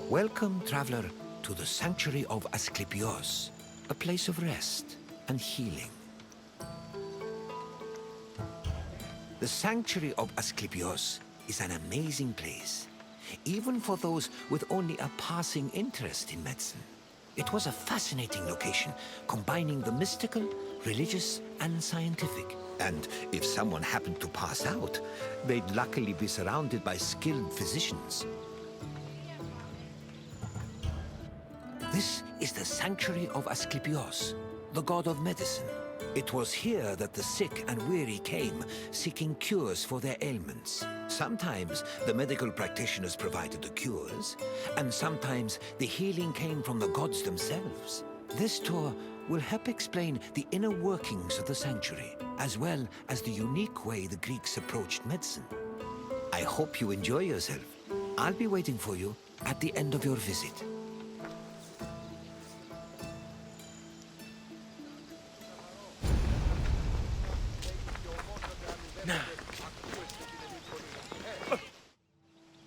Welcome, traveler, to the sanctuary of Asklepios, a place of rest and healing. The sanctuary of Asklepios is an amazing place, even for those with only a passing interest in medicine. It was a fascinating location, combining the mystical, religious, and scientific. And if someone happened to pass out, they'd luckily be surrounded by skilled physicians. This is the sanctuary of Asklepios, the god of medicine. It was here that the sick and weary came, seeking cures for their ailments. Sometimes the medical practitioners provided the cures, and sometimes the healing came from the gods themselves. This tour will help explain the inner workings of the sanctuary, as well as the unique way the Greeks approached medicine. I hope you enjoy yourself. I'll be waiting for you at the end of your visit.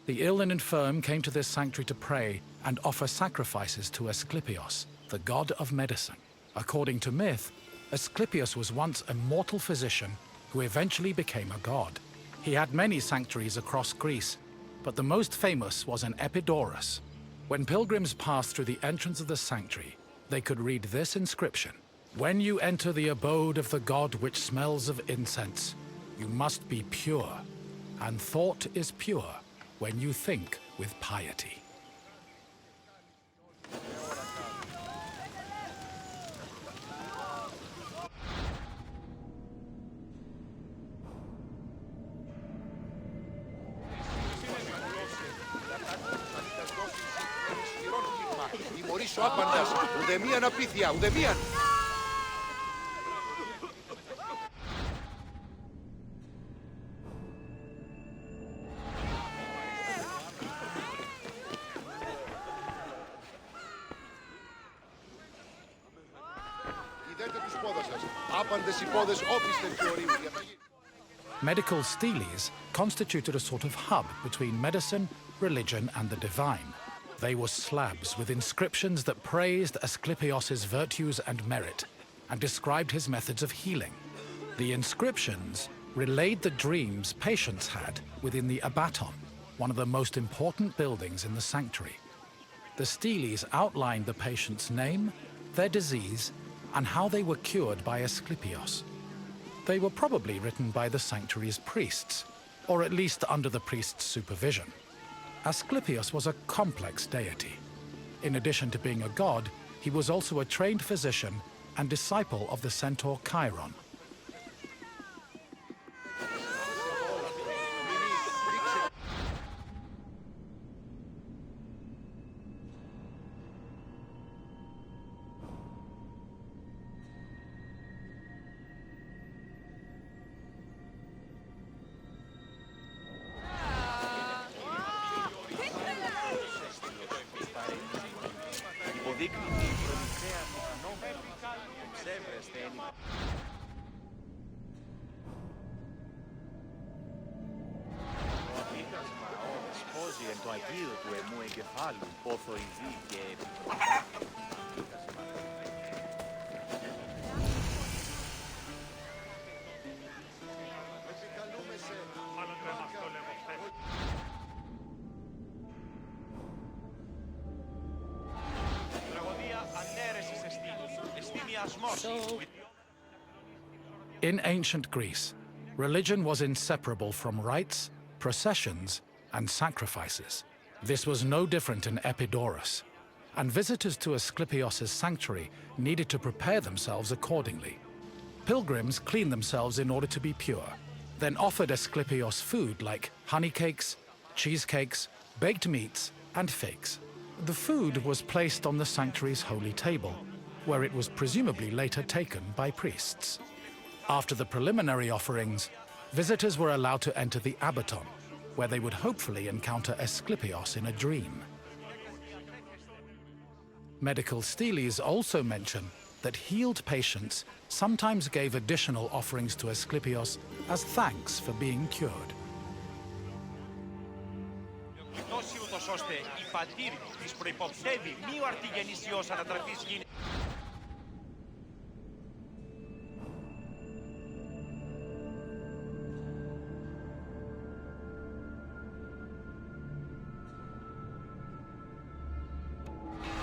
The ill and infirm came to this sanctuary to pray and offer sacrifices to Asklepios, the god of medicine. According to myth, Asklepios was once a mortal physician who eventually became a god. He had many sanctuaries across Greece, but the most famous was in Epidauros. When pilgrims passed through the entrance of the sanctuary, they could read this inscription: "When you enter the abode of the god which smells of incense, you must be pure, and thought is pure when you think with piety." Τιμωρήσω άπαντας, ουδεμίαν απίθεια, ουδεμίαν! Κοίτατε τους πόδας σας, άπαντες οι πόδες όπισθεν και ορίμοι. Medical steles constituted a sort of hub between medicine, religion, and the divine. They were slabs with inscriptions that praised Asklepios' virtues and merit, and described his methods of healing. The inscriptions relayed the dreams patients had within the abaton, one of the most important buildings in the sanctuary. The steles outlined the patient's name, their disease, and how they were cured by Asklepios. They were probably written by the sanctuary's priests, or at least under the priest's supervision. Asklepios was a complex deity. In addition to being a god, he was also a trained physician and disciple of the centaur Chiron. Το αγείο του αιμού εγκεφάλου, πόθο ειδή και In ancient Greece, religion was inseparable from rites, processions, and sacrifices. This was no different in Epidauros, and visitors to Asklepios' sanctuary needed to prepare themselves accordingly. Pilgrims cleaned themselves in order to be pure, then offered Asklepios food like honey cakes, cheesecakes, baked meats, and figs. The food was placed on the sanctuary's holy table, where it was presumably later taken by priests. After the preliminary offerings, visitors were allowed to enter the abaton, where they would hopefully encounter Asklepios in a dream. Medical steles also mention that healed patients sometimes gave additional offerings to Asklepios as thanks for being cured. Τόση ούτως ώστε η πατήρ της προϋποψεύει μη ο αρτηγενήσιος ανατραφής γίνει.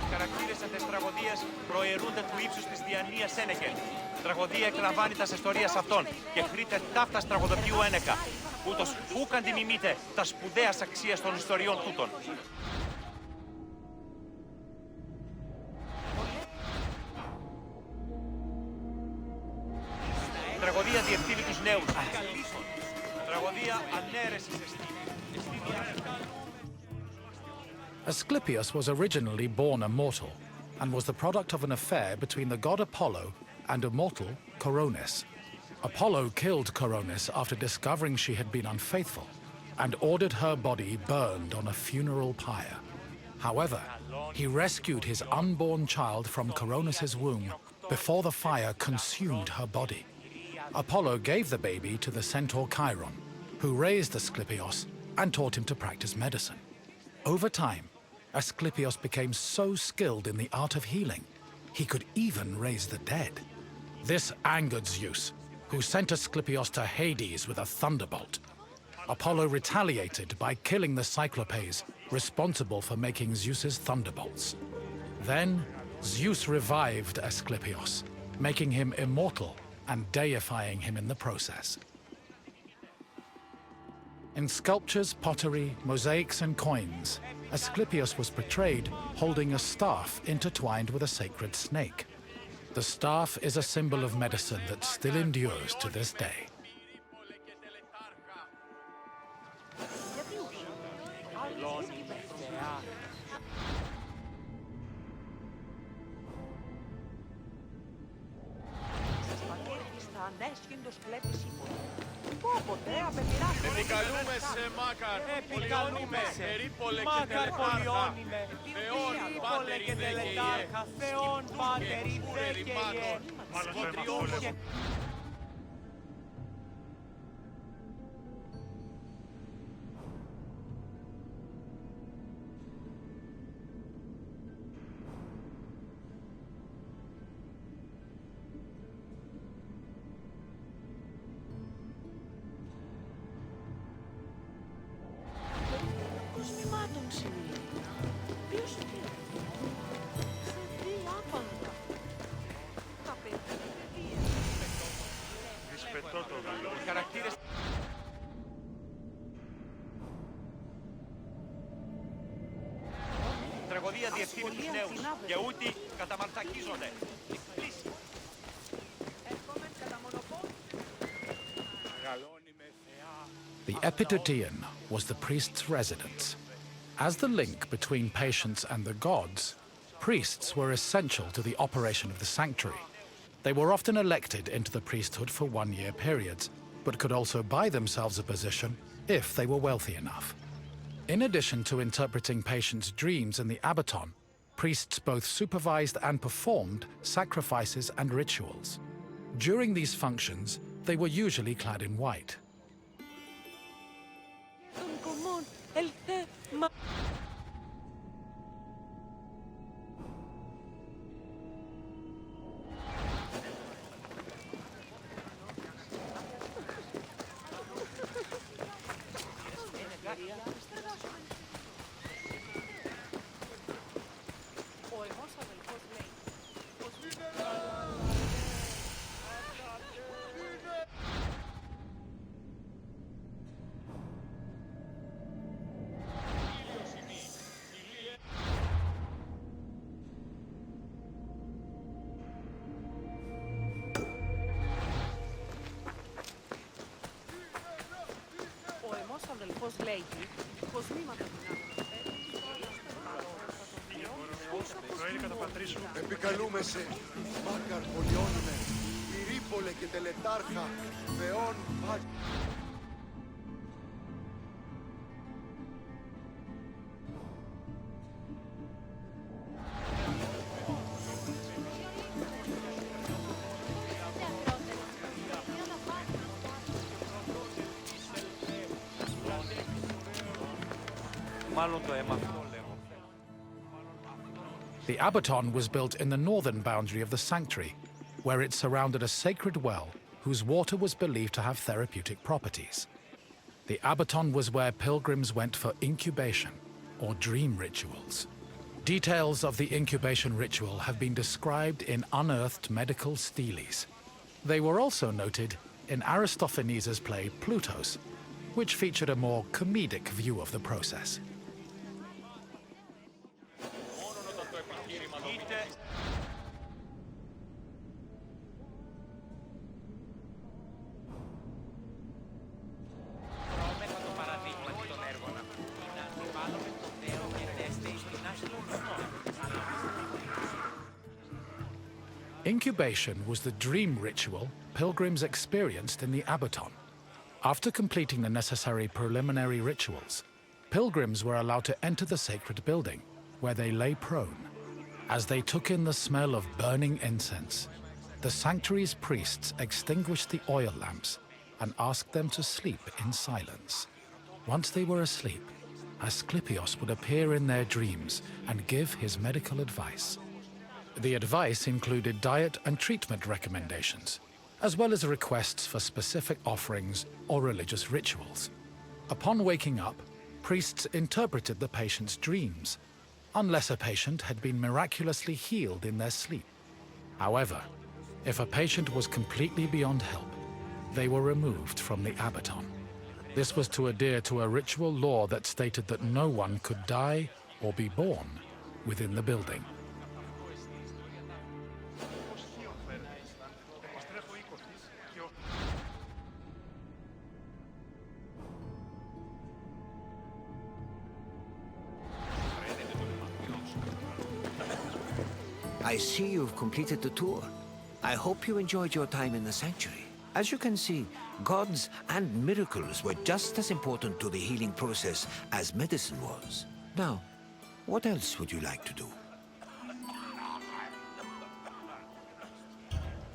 Οι χαρακτήρες αυτές της τραγωδίας προαιρούνται του ύψους της διανοίας Σένεκεν. Η τραγωδία εκλαμβάνει τας ιστορίας αυτών και χρείται ταύτας τραγωδοποιού ένεκα. Ούτως ούκ αντιμιμείται τα σπουδαίας αξίας των ιστοριών τούτων. Η τραγωδία διευθύνει τους νέους. Τραγωδία ανέρεσης εστί. Asklepios was originally born a mortal and was the product of an affair between the god Apollo and a mortal, Coronis. Apollo killed Coronis after discovering she had been unfaithful and ordered her body burned on a funeral pyre. However, he rescued his unborn child from Coronis's womb before the fire consumed her body. Apollo gave the baby to the centaur Chiron, who raised Asklepios and taught him to practice medicine. Over time, Asklepios became so skilled in the art of healing, he could even raise the dead. This angered Zeus, who sent Asklepios to Hades with a thunderbolt. Apollo retaliated by killing the Cyclopes, responsible for making Zeus's thunderbolts. Then, Zeus revived Asklepios, making him immortal and deifying him in the process. In sculptures, pottery, mosaics, and coins, Asklepios was portrayed holding a staff intertwined with a sacred snake. The staff is a symbol of medicine that still endures to this day. Επικαλούμε σε Μάκαρ, Επικαλούμε σε Μάκαρ πολιόνιμε, Θεόν Πάτερ και τελετάρχα, Θεόν Πάτερ ιδέκαιε, σκοτριούς και... χαρακτήρες... Η τραγωδία διευθύνει τους νέους και ούτι καταμαρθακίζονται. The Epidauros was the priest's residence. As the link between patients and the gods, priests were essential to the operation of the sanctuary. They were often elected into the priesthood for one-year periods, but could also buy themselves a position if they were wealthy enough. In addition to interpreting patients' dreams in the abaton, priests both supervised and performed sacrifices and rituals. During these functions, they were usually clad in white. Επικαλούμε σε Μάκαρ πολιόνιμε, Ηρύπολε και τελετάρχα, Θεόν Πάτερ. Μάλλον το αίμα αυτό λέγω. The abaton was built in the northern boundary of the sanctuary, where it surrounded a sacred well whose water was believed to have therapeutic properties. The abaton was where pilgrims went for incubation, or dream rituals. Details of the incubation ritual have been described in unearthed medical steles. They were also noted in Aristophanes' play Plutos, which featured a more comedic view of the process. Incubation was the dream ritual pilgrims experienced in the abaton. After completing the necessary preliminary rituals, pilgrims were allowed to enter the sacred building, where they lay prone. As they took in the smell of burning incense, the sanctuary's priests extinguished the oil lamps and asked them to sleep in silence. Once they were asleep, Asklepios would appear in their dreams and give his medical advice. The advice included diet and treatment recommendations, as well as requests for specific offerings or religious rituals. Upon waking up, priests interpreted the patient's dreams, unless a patient had been miraculously healed in their sleep. However, if a patient was completely beyond help, they were removed from the abaton. This was to adhere to a ritual law that stated that no one could die or be born within the building. I see you've completed the tour. I hope you enjoyed your time in the sanctuary. As you can see, gods and miracles were just as important to the healing process as medicine was. Now, what else would you like to do?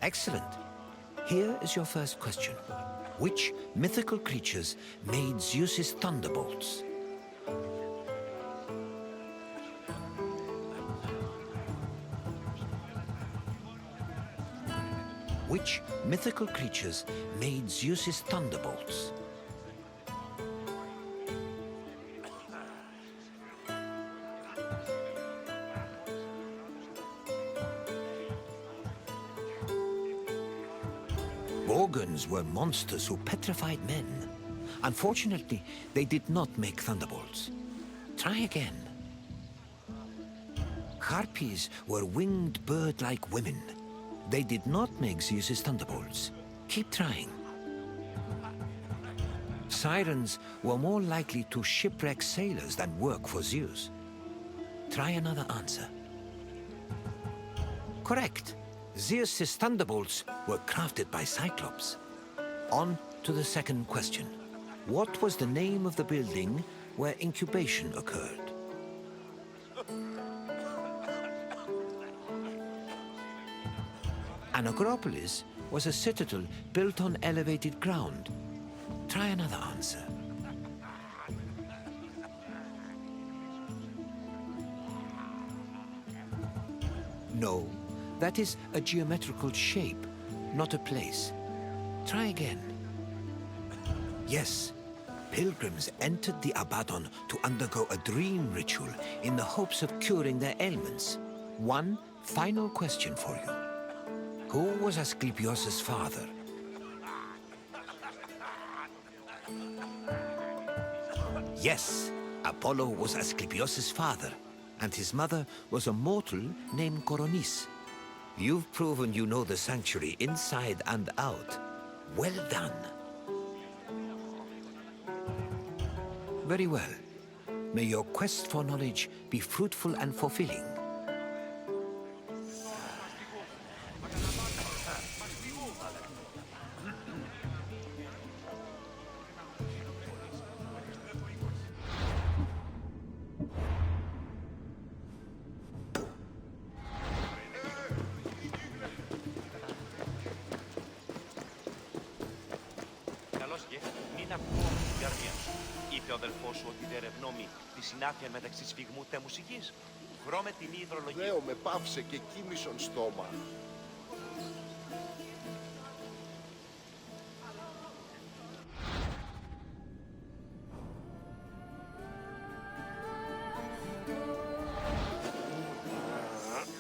Excellent. Here is your first question. Which mythical creatures made Zeus's thunderbolts? Which mythical creatures made Zeus's thunderbolts? Gorgons were monsters who petrified men. Unfortunately, they did not make thunderbolts. Try again. Harpies were winged bird-like women. They did not make Zeus's thunderbolts. Keep trying. Sirens were more likely to shipwreck sailors than work for Zeus. Try another answer. Correct. Zeus's thunderbolts were crafted by Cyclops. On to the second question. What was the name of the building where incubation occurred? An acropolis was a citadel built on elevated ground. Try another answer. No, that is a geometrical shape, not a place. Try again. Yes, pilgrims entered the abaton to undergo a dream ritual in the hopes of curing their ailments. One final question for you. Who was Asklepios' father? Yes, Apollo was Asklepios' father, and his mother was a mortal named Coronis. You've proven you know the sanctuary inside and out. Well done. Very well. May your quest for knowledge be fruitful and fulfilling. Καλώς και μην ακούω την καρδιά σου. Είπε ο αδελφός σου ότι διερευνώμη τη συνάφεια μεταξύ σφιγμού τε μουσικής? Βρω με την υδρολογία. Δέο με πάυσε και κοίμησον στόμα.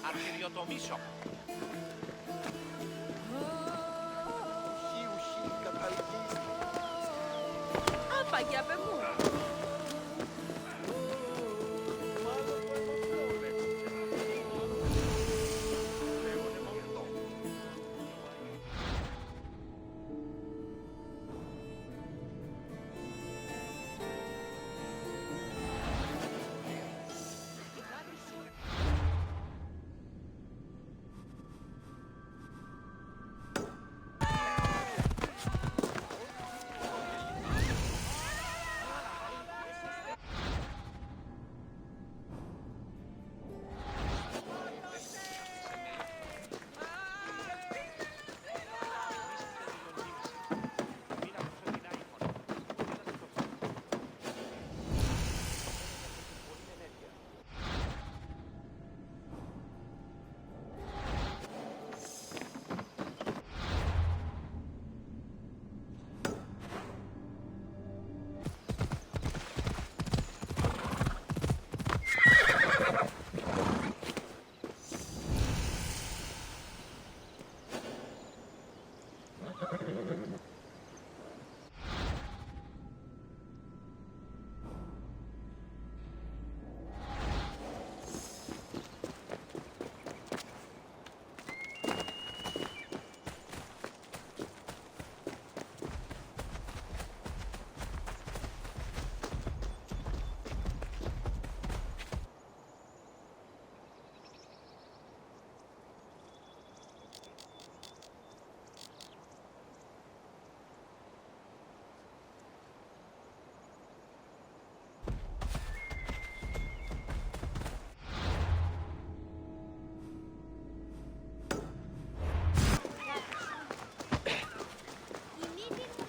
Αρχιδιοτομήσω. Ουχή, καταργή. Απαγιά πε μου.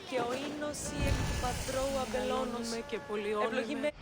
Και ο ίνος ή εκ του πατρώου αμπελώνος. Και πολύ όνομε.